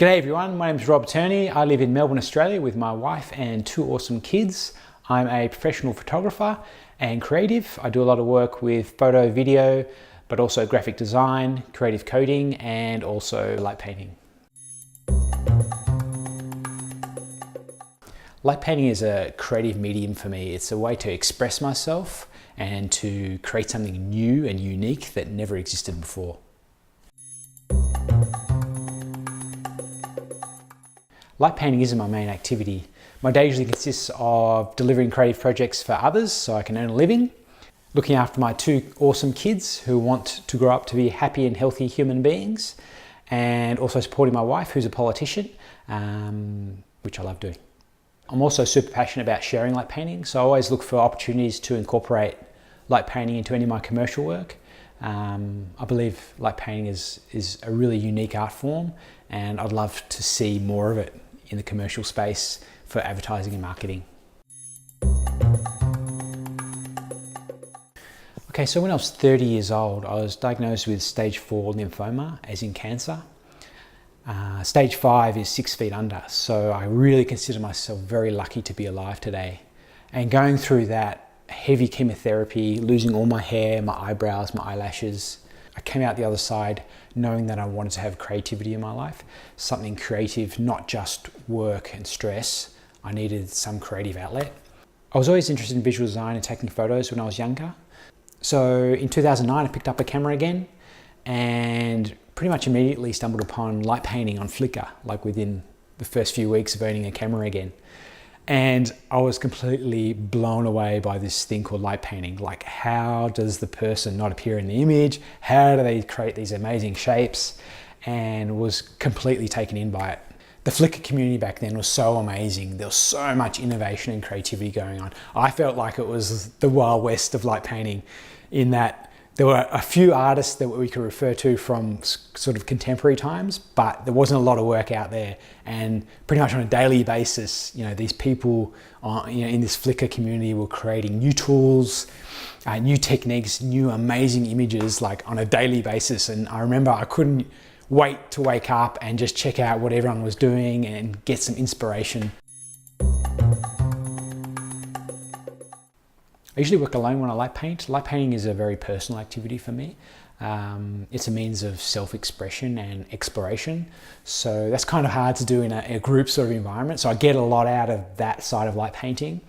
G'day everyone, my name is Rob Turney. I live in Melbourne, Australia with my wife and two awesome kids. I'm a professional photographer and creative. I do a lot of work with photo, video, but also graphic design, creative coding, and also light painting. Light painting is a creative medium for me. It's a way to express myself and to create something new and unique that never existed before. Light painting isn't my main activity. My day usually consists of delivering creative projects for others so I can earn a living, looking after my two awesome kids who want to grow up to be happy and healthy human beings, and also supporting my wife who's a politician, which I love doing. I'm also super passionate about sharing light painting, so I always look for opportunities to incorporate light painting into any of my commercial work. I believe light painting is a really unique art form, and I'd love to see more of it in the commercial space for advertising and marketing. Okay, so when I was 30 years old, I was diagnosed with stage 4 lymphoma, as in cancer. Stage 5 is 6 feet under, so I really consider myself very lucky to be alive today. And going through that heavy chemotherapy, losing all my hair, my eyebrows, my eyelashes, I came out the other side knowing that I wanted to have creativity in my life, something creative, not just work and stress. I needed some creative outlet. I was always interested in visual design and taking photos when I was younger. So in 2009, I picked up a camera again and pretty much immediately stumbled upon light painting on Flickr, like within the first few weeks of owning a camera again. And I was completely blown away by this thing called light painting. Like, how does the person not appear in the image? How do they create these amazing shapes? And was completely taken in by it. The Flickr community back then was so amazing. There was so much innovation and creativity going on. I felt like it was the Wild West of light painting, in that there were a few artists that we could refer to from sort of contemporary times, but there wasn't a lot of work out there. And pretty much on a daily basis, these people in this Flickr community were creating new tools, new techniques, new amazing images, like on a daily basis. And I remember I couldn't wait to wake up and just check out what everyone was doing and get some inspiration. I usually work alone when I light paint. Light painting is a very personal activity for me. It's a means of self-expression and exploration. So that's kind of hard to do in a group sort of environment. So I get a lot out of that side of light painting.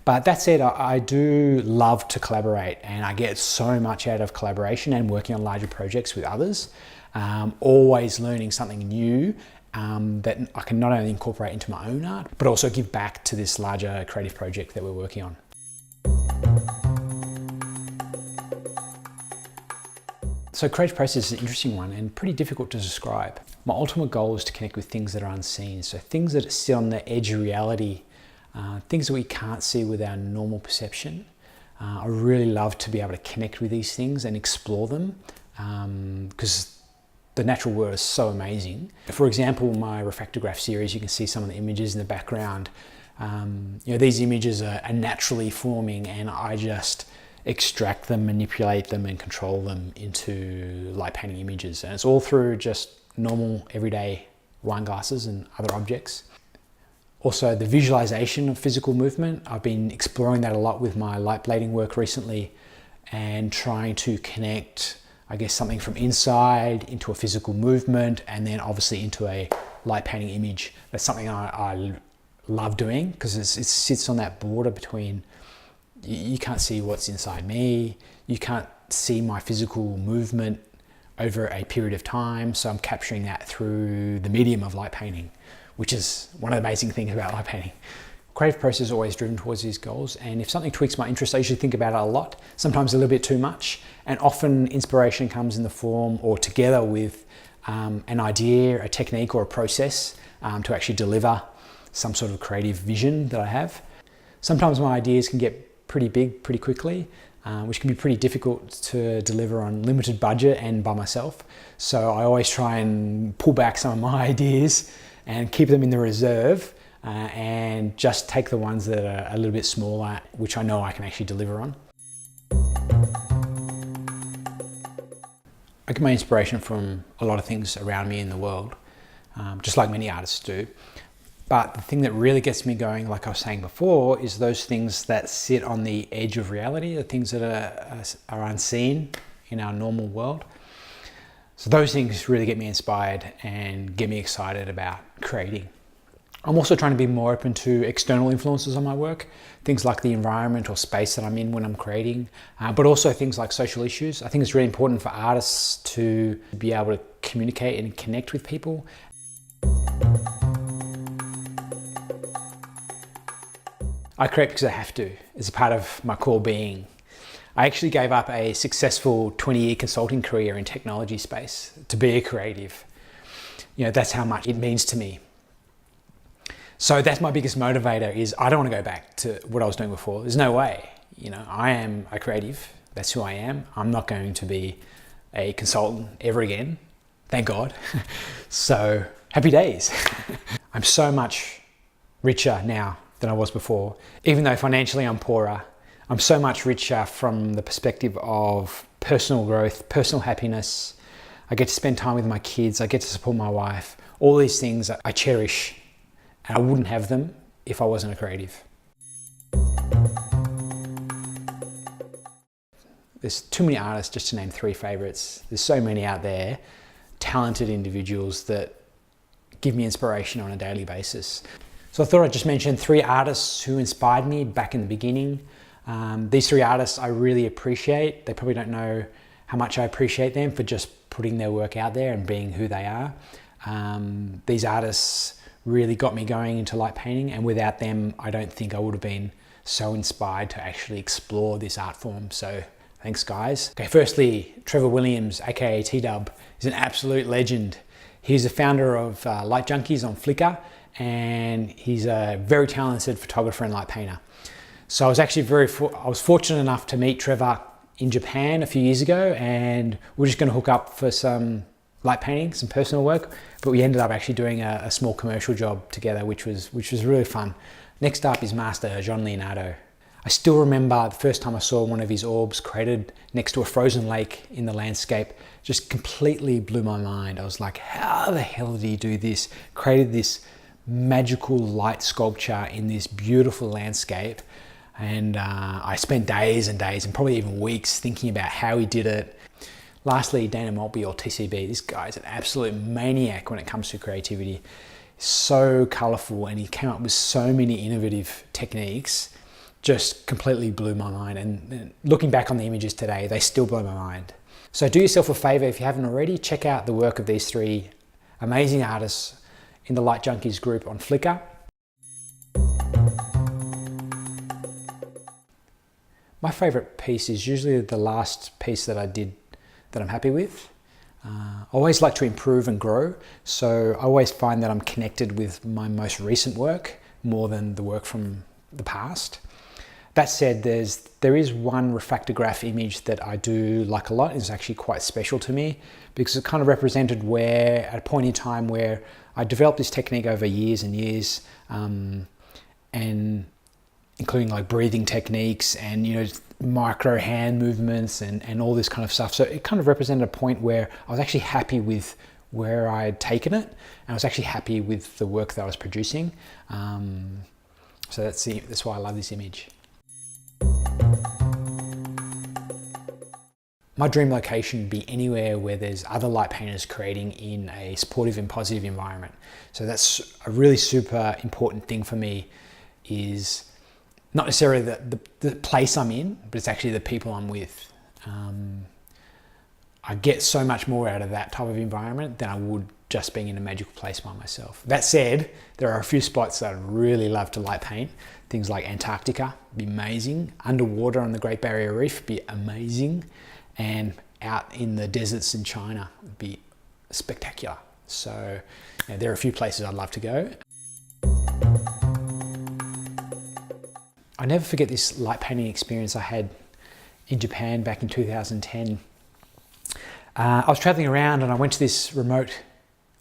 But that said, I do love to collaborate, and I get so much out of collaboration and working on larger projects with others. Always learning something new that I can not only incorporate into my own art, but also give back to this larger creative project that we're working on. So creative process is an interesting one and pretty difficult to describe. My ultimate goal is to connect with things that are unseen. So things that sit on the edge of reality, things that we can't see with our normal perception. I really love to be able to connect with these things and explore them because the natural world is so amazing. For example, my refractograph series, you can see some of the images in the background. These images are naturally forming, and I just extract them, manipulate them, and control them into light painting images. And it's all through just normal everyday wine glasses and other objects. Also, the visualization of physical movement. I've been exploring that a lot with my light blading work recently and trying to connect, I guess, something from inside into a physical movement and then obviously into a light painting image. That's something I love doing because it sits on that border between you can't see what's inside me, you can't see my physical movement over a period of time, so I'm capturing that through the medium of light painting, which is one of the amazing things about light painting. Creative process is always driven towards these goals, and if something tweaks my interest, I usually think about it a lot, sometimes a little bit too much, and often inspiration comes in the form or together with an idea, a technique, or a process to actually deliver some sort of creative vision that I have. Sometimes my ideas can get pretty big pretty quickly, which can be pretty difficult to deliver on limited budget and by myself. So I always try and pull back some of my ideas and keep them in the reserve and just take the ones that are a little bit smaller, which I know I can actually deliver on. I get my inspiration from a lot of things around me in the world. just like many artists do. But the thing that really gets me going, like I was saying before, is those things that sit on the edge of reality, the things that are unseen in our normal world. So those things really get me inspired and get me excited about creating. I'm also trying to be more open to external influences on my work, things like the environment or space that I'm in when I'm creating, but also things like social issues. I think it's really important for artists to be able to communicate and connect with people. I create because I have to. It's a part of my core being. I actually gave up a successful 20-year consulting career in technology space to be a creative. You know, that's how much it means to me. So that's my biggest motivator, is I don't want to go back to what I was doing before. There's no way. You know, I am a creative. That's who I am. I'm not going to be a consultant ever again. Thank God. So happy days. I'm so much richer now than I was before. Even though financially I'm poorer, I'm so much richer from the perspective of personal growth, personal happiness. I get to spend time with my kids. I get to support my wife. All these things I cherish. And I wouldn't have them if I wasn't a creative. There's too many artists just to name 3 favorites. There's so many out there, talented individuals that give me inspiration on a daily basis. So I thought I'd just mention 3 artists who inspired me back in the beginning. These 3 artists I really appreciate. They probably don't know how much I appreciate them for just putting their work out there and being who they are. These artists really got me going into light painting, and without them I don't think I would have been so inspired to actually explore this art form. So thanks guys. Okay, firstly, Trevor Williams, aka T-Dub, is an absolute legend. He's the founder of Light Junkies on Flickr, and he's a very talented photographer and light painter. So I was actually I was fortunate enough to meet Trevor in Japan a few years ago, and we're just going to hook up for some light painting, some personal work, but we ended up actually doing a small commercial job together, which was really fun. Next up is Master John Leonardo. I still remember the first time I saw one of his orbs created next to a frozen lake in the landscape. Just completely blew my mind. I was like, how the hell did he do this? Created this magical light sculpture in this beautiful landscape. And I spent days and days and probably even weeks thinking about how he did it. Lastly, Dana Maltby, or TCB. This guy is an absolute maniac when it comes to creativity. So colorful, and he came up with so many innovative techniques. Just completely blew my mind. And looking back on the images today, they still blow my mind. So do yourself a favor, if you haven't already, check out the work of these 3 amazing artists in the Light Junkies group on Flickr. My favorite piece is usually the last piece that I did that I'm happy with. I always like to improve and grow, so I always find that I'm connected with my most recent work more than the work from the past. That said, there is one refractograph image that I do like a lot. It's actually quite special to me because it kind of represented where, at a point in time where I developed this technique over years and years, and including like breathing techniques and, you know, micro hand movements and all this kind of stuff. So it kind of represented a point where I was actually happy with where I had taken it, and I was actually happy with the work that I was producing. So that's why I love this image. My dream location would be anywhere where there's other light painters creating in a supportive and positive environment. So that's a really super important thing for me, is not necessarily the place I'm in, but it's actually the people I'm with. I get so much more out of that type of environment than I would just being in a magical place by myself. That said, there are a few spots that I'd really love to light paint. Things like Antarctica would be amazing. Underwater on the Great Barrier Reef would be amazing. And out in the deserts in China would be spectacular. So you know, there are a few places I'd love to go. I never forget this light painting experience I had in Japan back in 2010. I was traveling around and I went to this remote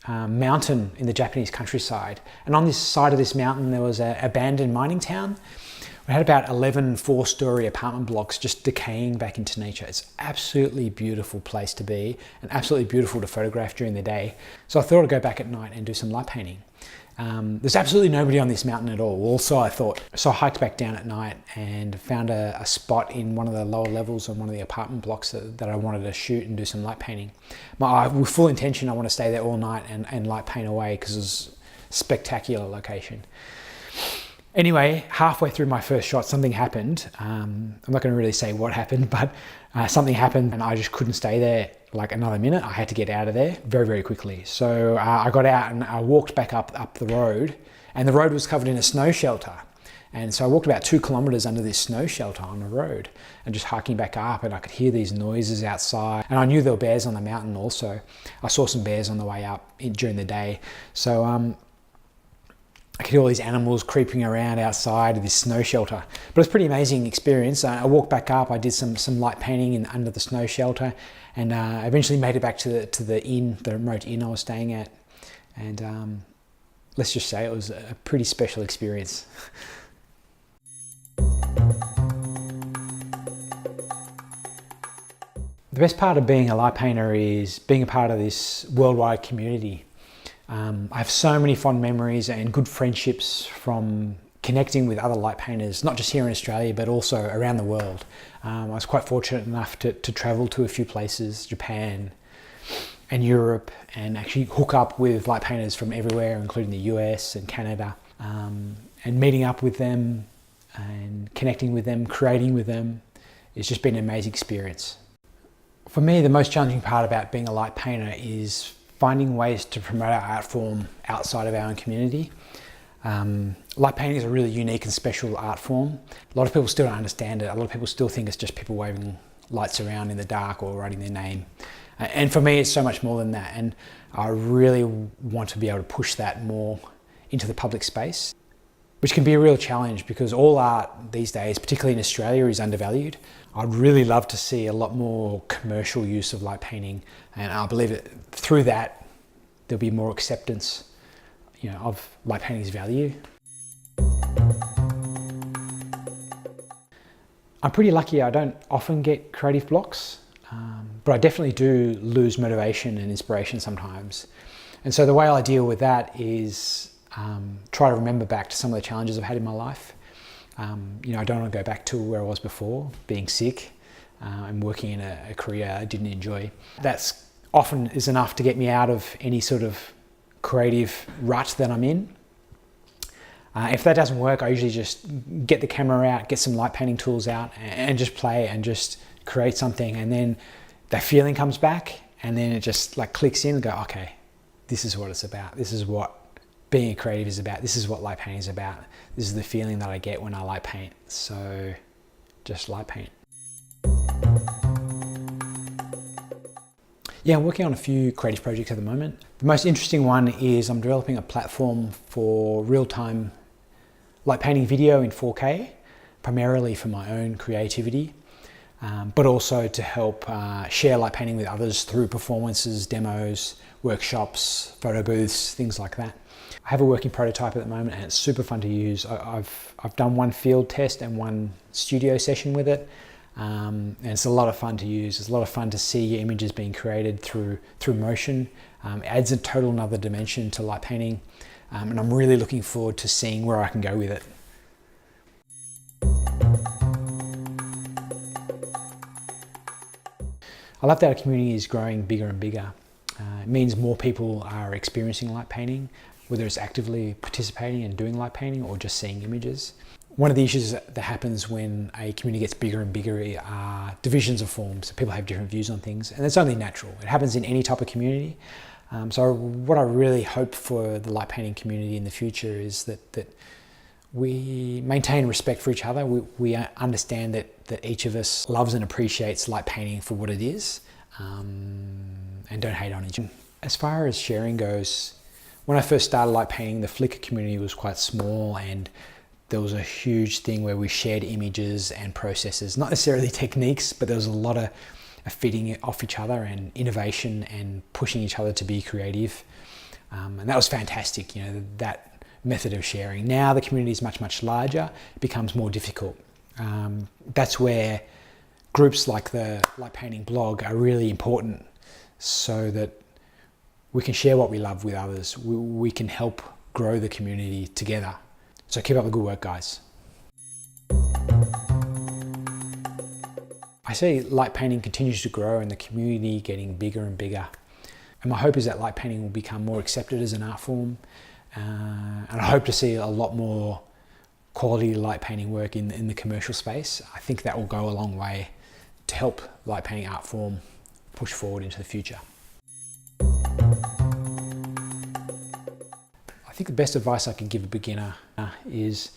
mountain in the Japanese countryside. And on this side of this mountain, there was an abandoned mining town We had about 11 four-story apartment blocks just decaying back into nature. It's an absolutely beautiful place to be and absolutely beautiful to photograph during the day. So I thought I'd go back at night and do some light painting. There's absolutely nobody on this mountain at all. Also, I thought. So I hiked back down at night and found a spot in one of the lower levels on one of the apartment blocks that I wanted to shoot and do some light painting. With full intention, I want to stay there all night and light paint away because it's a spectacular location. Anyway, halfway through my first shot, something happened. I'm not going to really say what happened, but something happened and I just couldn't stay there like another minute. I had to get out of there very, very quickly. So I got out and I walked back up the road, and the road was covered in a snow shelter. And so I walked about 2 kilometers under this snow shelter on the road and just hiking back up, and I could hear these noises outside. And I knew there were bears on the mountain also. I saw some bears on the way up during the day. So I could hear all these animals creeping around outside of this snow shelter. But it was a pretty amazing experience. I walked back up, I did some light painting under the snow shelter, and eventually made it back to the remote inn I was staying at. And let's just say it was a pretty special experience. The best part of being a light painter is being a part of this worldwide community. I have so many fond memories and good friendships from connecting with other light painters, not just here in Australia, but also around the world. I was quite fortunate enough to travel to a few places, Japan and Europe, and actually hook up with light painters from everywhere, including the US and Canada, and meeting up with them and connecting with them, creating with them. It's just been an amazing experience. For me, the most challenging part about being a light painter is finding ways to promote our art form outside of our own community. Light painting is a really unique and special art form. A lot of people still don't understand it. A lot of people still think it's just people waving lights around in the dark or writing their name. And for me, it's so much more than that. And I really want to be able to push that more into the public space, which can be a real challenge because all art these days, particularly in Australia, is undervalued. I'd really love to see a lot more commercial use of light painting, and I believe that through that there'll be more acceptance, of light painting's value. I'm pretty lucky. I don't often get creative blocks, but I definitely do lose motivation and inspiration sometimes. And so the way I deal with that is try to remember back to some of the challenges I've had in my life. I don't want to go back to where I was before, being sick and working in a career I didn't enjoy. That's often is enough to get me out of any sort of creative rut that I'm in. If that doesn't work, I usually just get the camera out, get some light painting tools out and just play and just create something. And then that feeling comes back and then it just like clicks in and go, okay, this is what it's about. This is what being a creative is about. This is what light painting is about. This is the feeling that I get when I light paint. So just light paint. Yeah, I'm working on a few creative projects at the moment. The most interesting one is I'm developing a platform for real-time light painting video in 4K, primarily for my own creativity, but also to help share light painting with others through performances, demos, workshops, photo booths, things like that. I have a working prototype at the moment and it's super fun to use. I've done one field test and one studio session with it. And it's a lot of fun to use. It's a lot of fun to see images being created through motion. It adds a total another dimension to light painting. And I'm really looking forward to seeing where I can go with it. I love that our community is growing bigger and bigger. It means more people are experiencing light painting, whether it's actively participating and doing light painting or just seeing images. One of the issues that happens when a community gets bigger and bigger are divisions are formed. So people have different views on things, and it's only natural. It happens in any type of community. So what I really hope for the light painting community in the future is that we maintain respect for each other. We understand that each of us loves and appreciates light painting for what it is, and don't hate on each other. As far as sharing goes, when I first started light painting, the Flickr community was quite small, and there was a huge thing where we shared images and processes, not necessarily techniques, but there was a lot of feeding off each other and innovation and pushing each other to be creative. And that was fantastic. That method of sharing. Now the community is much, much larger. It becomes more difficult. That's where groups like the Light Painting blog are really important, so that we can share what we love with others. We can help grow the community together. So keep up the good work, guys. I see light painting continues to grow and the community getting bigger and bigger. And my hope is that light painting will become more accepted as an art form. And I hope to see a lot more quality light painting work in the commercial space. I think that will go a long way to help light painting art form push forward into the future. I think the best advice I can give a beginner is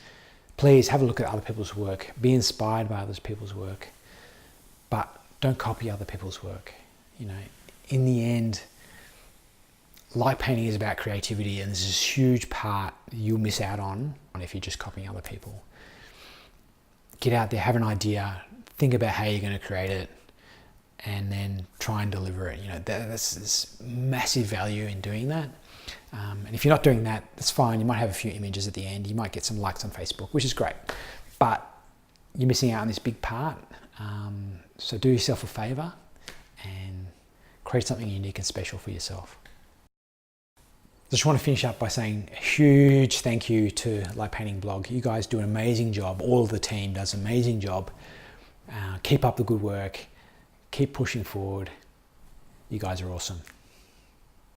please have a look at other people's work. Be inspired by other people's work, but don't copy other people's work. You know, in the end, light painting is about creativity, and there's this huge part you'll miss out on if you're just copying other people. Get out there, have an idea, think about how you're going to create it, and then try and deliver it. You know, there's massive value in doing that. And if you're not doing that, that's fine. You might have a few images at the end. You might get some likes on Facebook, which is great. But you're missing out on this big part. So do yourself a favor and create something unique and special for yourself. Just want to finish up by saying a huge thank you to LightPaintingBlog. You guys do an amazing job. All of the team does an amazing job. Keep up the good work. Keep pushing forward. You guys are awesome.